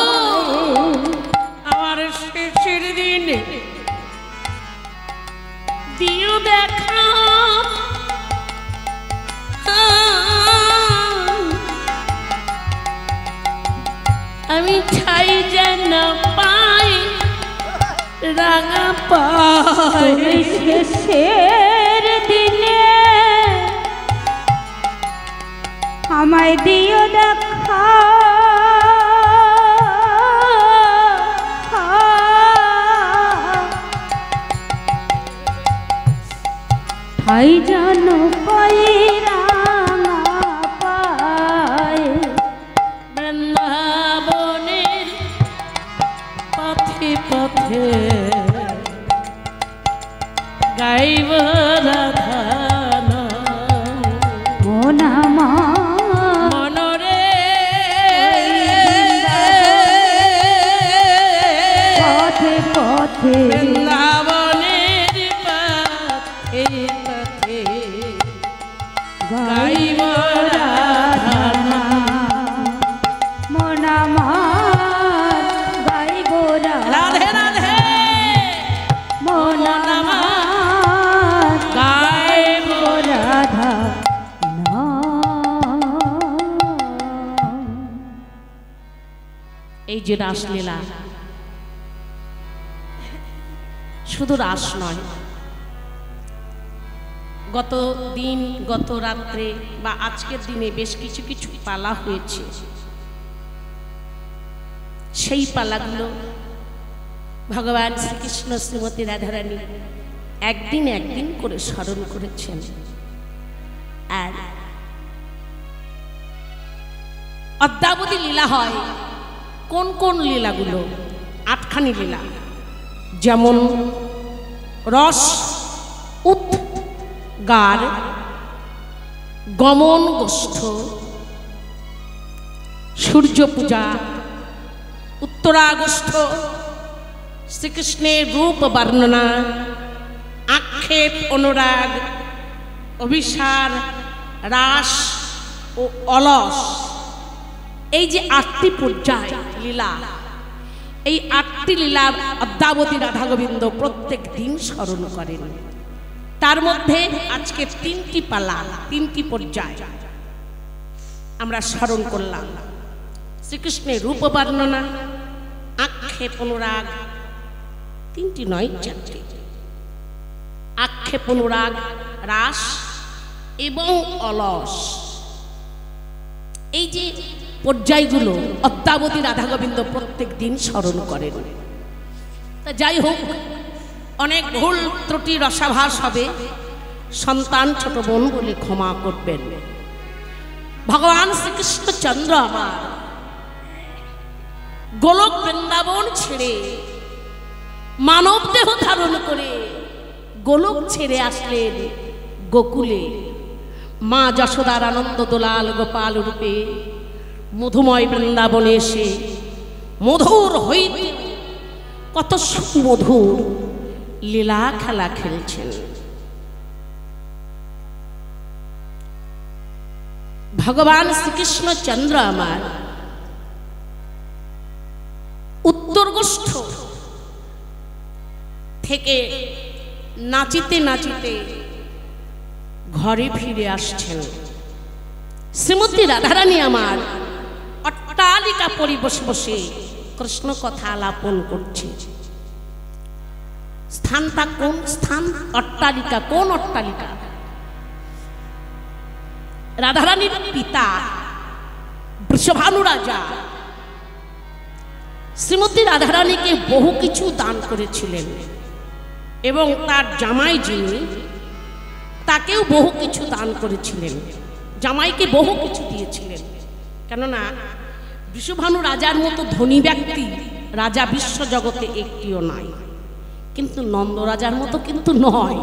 আমার শেষের দিনে দিও দেখা, আমি ঠাই যেন পাই রাঙা পাই। শেষের দিনে আমায় দিও দেখা, ঠাই যেন পাইরা পায়। বৃন্দাবনের পথে পথে গাইব রাধা নাম। মন আমার মনরে পথে পথে বৃন্দাবনের পথে পথে গাইব রাধা নাম। মন আমার গাইব রাধে রাধে মন আমার গাইব রাধা নাম। এই যে রাসলীলা শুধু রাস নয়, গত দিন গত রাত্রে বা আজকের দিনে বেশ কিছু কিছু পালা হয়েছে। সেই পালাগুলো ভগবান শ্রীকৃষ্ণ শ্রীমতী রাধারানী একদিন একদিন করে স্মরণ করেছেন। আর অদ্যাবধি লীলা হয়। কোন কোন লীলাগুলো? 8খানি লীলা, যেমন রস উদ্গার, গমন গোষ্ঠ, সূর্য পূজা, উত্তরাগোষ্ঠ, শ্রীকৃষ্ণের রূপ বর্ণনা, আক্ষেপ, অনুরাগ, অভিসার, রাস ও অলস, এই যে 8টি পর্যায় লীলা, এই 8টি লীলার অদ্যাবধি রাধা গোবিন্দ প্রত্যেক দিন স্মরণ করেন। তার মধ্যে আজকে 3টি পালা, 3টি পর্যায় আমরা স্মরণ করলাম। শ্রীকৃষ্ণের রূপ বর্ণনা, আক্ষেপ, অনুরাগ, 3টি নয় 4টি, আক্ষেপ, অনুরাগ, রাস এবং অলস, এই যে পর্যায়গুলো অদ্যাবধি রাধা গোবিন্দ প্রত্যেক দিন স্মরণ করেন। তা যাই হোক, অনেক ভুল ত্রুটি রসাভাস হবে, সন্তান ছোট বোন বলে ক্ষমা করবেন। ভগবান শ্রীকৃষ্ণচন্দ্র আমার গোলক বৃন্দাবন ছেড়ে মানব দেহ ধারণ করে গোলক ছেড়ে আসলেন গোকুলে। মা যশোদার আনন্দ দোলাল গোপাল রূপে মধুময় বৃন্দাবনে এসে মধুর হইতে কত সুমধুর লীলা খেলা খেলছেন। ভগবান শ্রীকৃষ্ণচন্দ্র আমার উত্তর গোষ্ঠ থেকে নাচিতে নাচিতে ঘরে ফিরে আসছেন। শ্রীমতী রাধারানী আমার অট্টালিকা পরি বসে বসে কৃষ্ণ কথা আলাপন করছে। স্থানটা কোন স্থান? অট্টালিকা। কোন অট্টালিকা? রাধারানীর পিতা বৃষভানু রাজা শ্রীমতী রাধারানীকে বহু কিছু দান করেছিলেন এবং তার জামাই যিনি তাকেও বহু কিছু দান করেছিলেন। জামাইকে বহু কিছু দিয়েছিলেন, কেননা বৃষভানু রাজার মতো ধনী ব্যক্তি রাজা বিশ্ব জগতে একটিও নাই, কিন্তু নন্দ রাজার মতো কিন্তু নয়।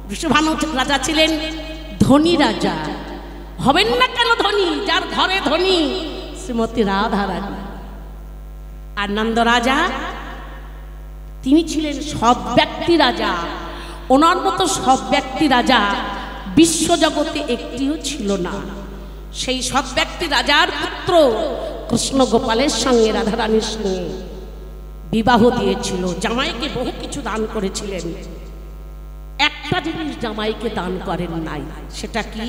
বৃষভানু রাজা ছিলেন ধনী রাজা। হবেন না কেন ধনী? যার ঘরে ধনী শ্রীমতী রাধারানী। আর নন্দ রাজা তিনি ছিলেন সৎ ব্যক্তি রাজা। ওনার মতো সৎ ব্যক্তি রাজা বিশ্বজগতে একটিও ছিল না। সেই সৎ ব্যক্তি রাজার পুত্র কৃষ্ণ গোপালের সঙ্গে রাধারানীর সঙ্গে বিবাহ দিয়েছিল। জামাইকে বহু কিছু দান করেছিলেন। একটা জিনিস জামাইকে দান করেন নাই, সেটা কি?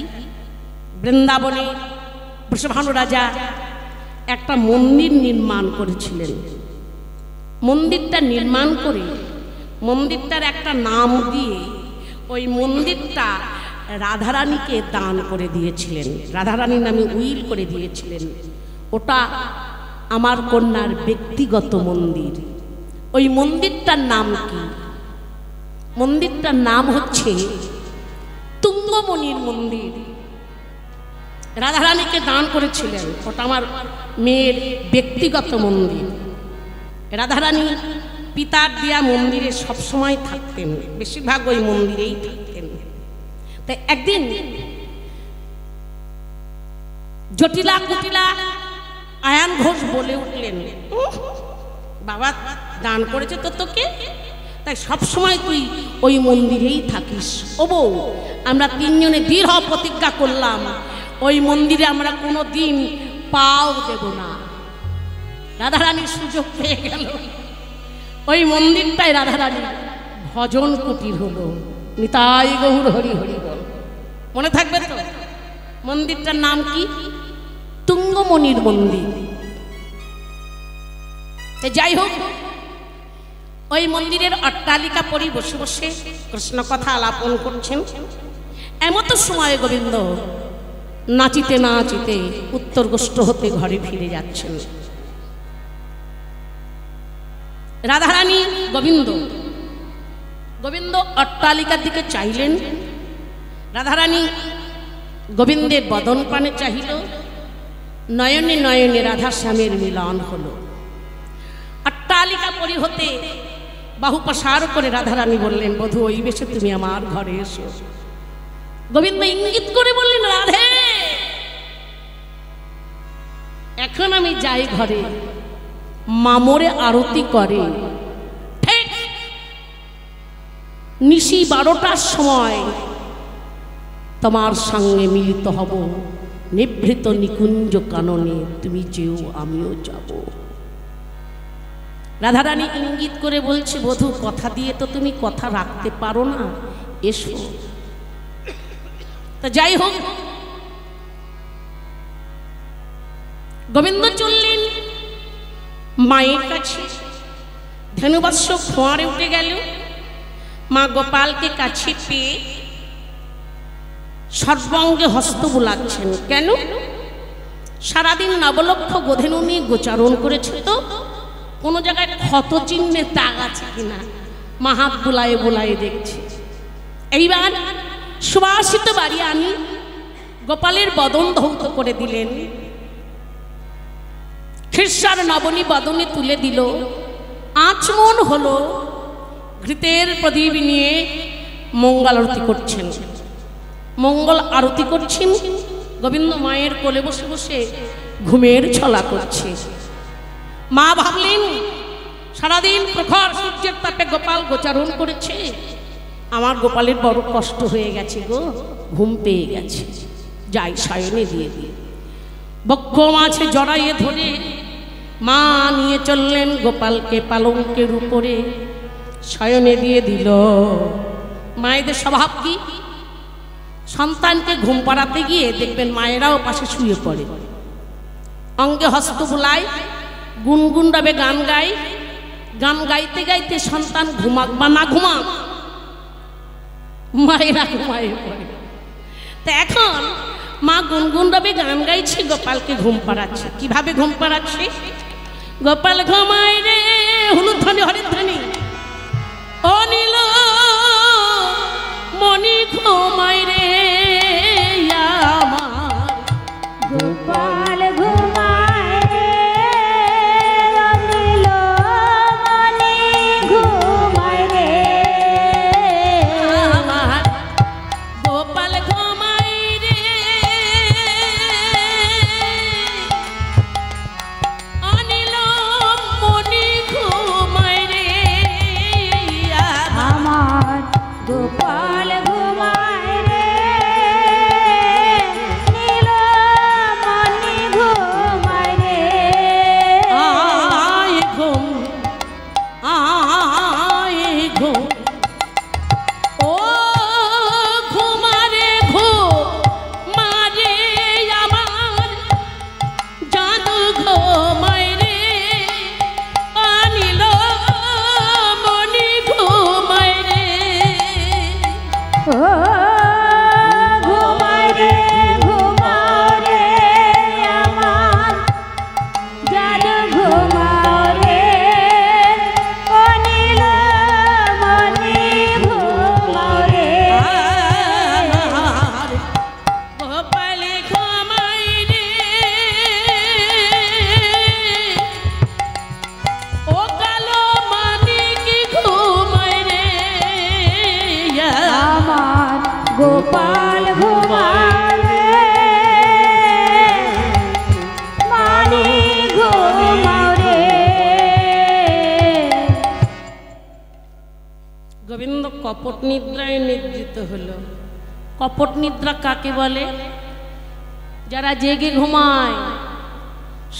বৃন্দাবনে বৃষভানু রাজা একটা মন্দির নির্মাণ করেছিলেন। মন্দিরটা নির্মাণ করে মন্দিরটার একটা নাম দিয়ে ওই মন্দিরটা রাধারানীকে দান করে দিয়েছিলেন। রাধারানীর নামে উইল করে দিয়েছিলেন, ওটা আমার কন্যার ব্যক্তিগত মন্দির। ওই মন্দিরটার নাম কি? মন্দিরটার নাম হচ্ছে তুঙ্গমণির মন্দির। রাধারানীকে দান করেছিলেন, ওটা আমার মেয়ের ব্যক্তিগত মন্দির। রাধারানী পিতার দিয়া মন্দিরে সবসময় থাকতেন, বেশিরভাগ ওই মন্দিরেই থাকতেন। তাই একদিন জটিলা কুটিলা আয়ান ঘোষ বলে উঠলেন, বাবা দান করেছে তো তোকে, তাই সবসময় তুই ওই মন্দিরেই থাকিস। ও বউ, আমরা তিনজনে দৃঢ় প্রতিজ্ঞা করলাম ওই মন্দিরে আমরা কোনো দিন পাও দেব না। রাধারানীর সুযোগ পেয়ে গেল, ওই মন্দিরটাই রাধারানীর ভজন কুটির হলো। নিতাই গৌর হরি হরি বল। মনে থাকবে তো? মন্দিরটার নাম কি? তুঙ্গমণির মন্দির। যাই হোক, ওই মন্দিরের অট্টালিকা পরি বসে বসে কৃষ্ণ কথা আলাপন করছেন। এমত সময় গোবিন্দ নাচিতে নাচিতে উত্তর গোষ্ঠ হতে ঘরে ফিরে যাচ্ছেন। রাধারানী গোবিন্দ অট্টালিকার দিকে চাইলেন। রাধারানী গোবিন্দের বদন পানে চাহিল। নয়নে নয়নে রাধা শ্যামের মিলন হলো। অট্টালিকা পরি হতে বাহু প্রসার করে রাধারানী বললেন, বধূ ওই বেশে তুমি আমার ঘরে এসো। গোবিন্দ ইঙ্গিত করে বললেন, রাধে এখন আমি যাই ঘরে, মামরে আরতি করে নিশি 12টার সময় তোমার সঙ্গে মিলিত হব নিভৃত নিকুঞ্জ কাননে, তুমি যেও আমিও যাব। রাধারানী ইঙ্গিত করে বলছে, বধূ কথা দিয়ে তো তুমি কথা রাখতে পারো না, এসো। তা যাই হোক, গোবিন্দ চললেন মায়ের কাছে। ধনুবৎস খোঁয়ারে উঠে গেল। মা গোপালকে কাছে পেয়ে সর্বাঙ্গে হস্ত বুলাচ্ছেন। কেন? সারাদিন নবলক্ষ গোধেনু নিয়ে গোচারণ করেছে, তো কোনো জায়গায় ক্ষত চিহ্নের দাগ আছে কিনা মা হাত বুলায়ে বুলায়ে দেখছে। এইবার সুবাসিত বাড়ি আনি গোপালের বদন ধৌত করে দিলেন, খিরসার নবনী বদনে তুলে দিল। আচমন হলো, ঘৃতের প্রদীপ নিয়ে মঙ্গল আরতি করছেন। মঙ্গল আরতি করছেন, গোবিন্দ মায়ের কোলে বসে বসে ঘুমের ছলা করছে। মা ভাবলেন, সারাদিন প্রখর সূর্যের তাপে গোপাল গোচারণ করেছে, আমার গোপালের বড় কষ্ট হয়ে গেছে গো, ঘুম পেয়ে গেছে, যাই শয়নে দিয়ে দিয়ে। বক্ষ মাঝে জড়াইয়ে ধরে মা নিয়ে চললেন গোপালকে পালঙ্কের উপরে, শয়নে দিয়ে দিল। মায়েদের স্বভাব কি? সন্তানকে ঘুম পাড়াতে গিয়ে দেখবেন মায়েরাও পাশে শুয়ে পড়ে, অঙ্গে হস্ত বুলায়, গুনগুন ভাবে গান গায়। গান গাইতে গাইতে সন্তান ঘুমাক বা না ঘুমাক, মায়েরা ঘুমায় পড়ে। তা এখন মা গুনগুন ভাবে গান গাইছে, গোপালকে ঘুম পাড়াচ্ছে। কিভাবে ঘুম পাড়াচ্ছে? গোপাল ঘুমায় রে হলুধ্বনি হরিধ্বনি, ও নীল মণি ঘুমায় রে আমার গোপাল ঘুমায় রে, নীল মণি ঘুমায় রে আমার গোপাল ঘুমায় রে, অনিল মণি ঘুমায় রে আমার গোপাল ঘুমায় রে, নীল মণি ঘুমায় রে আয় ঘুম, আয় ঘুম, ও ঘুমারে ঘুমারে আমার জাদু ঘুমায় রে, অনিল মণি ঘুমায় রে। ও ঘুমায় রে ঘুমাও রে আমার জাদু ঘুমাও রে, ও নীল মণি ঘুমাও রে আমার গোপাল ঘুমায় রে, ও কালো মানিক ঘুমায় রে আমার গোপাল ঘুমায় রে, মণি ঘুমাও রে। গোবিন্দ কপট নিদ্রায় নিদ্রিত হলো। কপট নিদ্রা কাকে বলে? যারা জেগে ঘুমায়,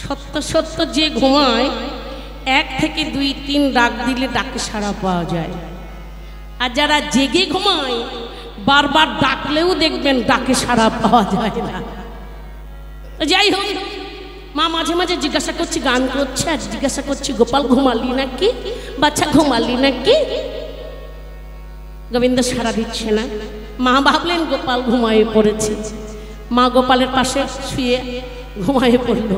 সত্য সত্য যে ঘুমায়, 1 থেকে 2, 3 ডাক দিলে ডাকে সাড়া পাওয়া যায়। আর যারা জেগে ঘুমায়, বারবার ডাকলেও দেখবেন ডাকে সাড়া পাওয়া যায় না। তো যাই হোক, মা মাঝে মাঝে জিজ্ঞাসা করছি, গান করছে, আর জিজ্ঞাসা করছি গোপাল ঘুমালি নাকি, বাচ্চা ঘুমালি নাকি? গোবিন্দ সাড়া দিচ্ছে না। মা ভাবলেন গোপাল ঘুমায়ে পড়েছে। মা গোপালের পাশে শুয়ে ঘুমায়ে পড়ল।